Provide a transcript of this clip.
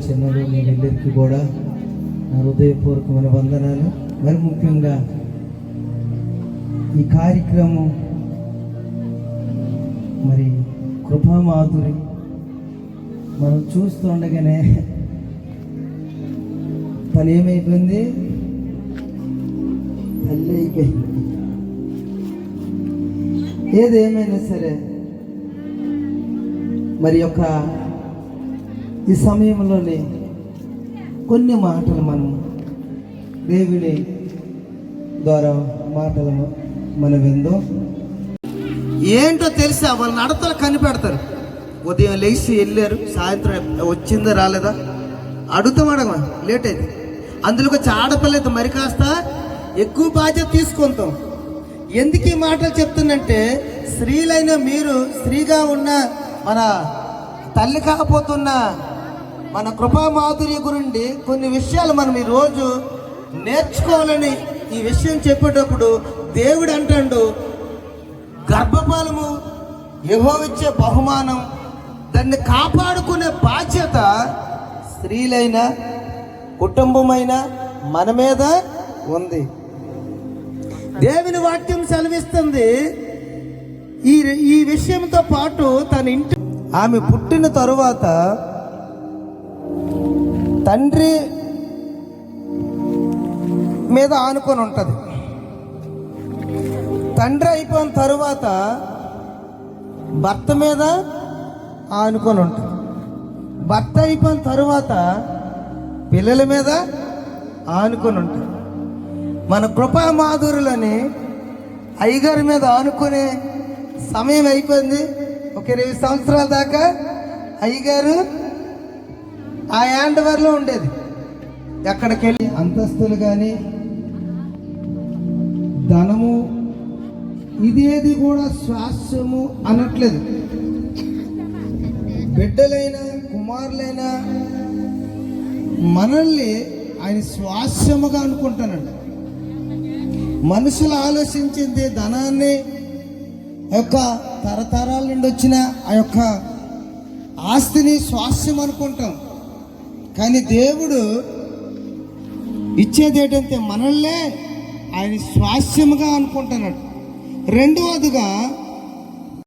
చిన్నలు మీరందరికీ కూడా నా హృదయపూర్వకమైన వందనాలు. మరి ముఖ్యంగా ఈ కార్యక్రమం మరి కృపామాధురి మనం చూస్తుండగానే తను ఏమైపోయింది, తల్లి అయిపోయింది. ఏదేమైనా సరే మరి యొక్క ఈ సమయంలోనే కొన్ని మాటలు దేవుని ద్వారా మాటలు మనం విందాం. ఏంటో తెలుసా, వాళ్ళ నడతలు కనిపెడతారు. ఉదయం లేచి వెళ్ళారు, సాయంత్రం వచ్చిందా రాలేదా అడుగుతాం, లేట్ అయింది. అందులో ఒక ఆడపిల్లతో మరి కాస్త ఎక్కువ బాధ్యత తీసుకుంటాం. ఎందుకు ఈ మాటలు చెప్తున్నంటే, స్త్రీలైన మీరు, స్త్రీగా ఉన్న మన తల్లి కాకపోతున్న మన కృపామాధుర్య గురించి కొన్ని విషయాలు మనం ఈరోజు నేర్చుకోవాలని ఈ విషయం చెప్పేటప్పుడు దేవుడు అంటాడు, గర్భఫలము యెహోవా ఇచ్చే బహుమానం, దాన్ని కాపాడుకునే బాధ్యత స్త్రీలైన కుటుంబమైన మన మీద ఉంది. దేవుని వాక్యం సెలవిస్తుంది. ఈ విషయంతో పాటు తన ఇంటి ఆమె పుట్టిన తరువాత తండ్రి మీద ఆనుకొని ఉంటుంది. తండ్రి అయిపోయిన తరువాత భర్త మీద ఆనుకొని ఉంటుంది. భర్త అయిపోయిన తరువాత పిల్లల మీద ఆనుకొని ఉంటుంది. మన కృపామాధురులని అయ్యగారి మీద ఆనుకునే సమయం అయిపోయింది. ఒక 20 సంవత్సరాల దాకా అయ్యగారు ఆ యాండవర్లో ఉండేది. ఎక్కడికి వెళ్ళి అంతస్తులు కానీ ధనము ఇదేది కూడా స్వాస్యము అనట్లేదు. బిడ్డలైనా కుమారులైనా మనల్ని ఆయన స్వాస్యముగా అనుకుంటానండి. మనుషులు ఆలోచించింది ధనాన్ని, యొక్క తరతరాల నుండి వచ్చిన ఆ యొక్క ఆస్తిని స్వాస్యం అనుకుంటాం. కానీ దేవుడు ఇచ్చేది ఏంటంటే మనల్నే ఆయన స్వాస్యముగా అనుకుంటున్నాడు. రెండవదిగా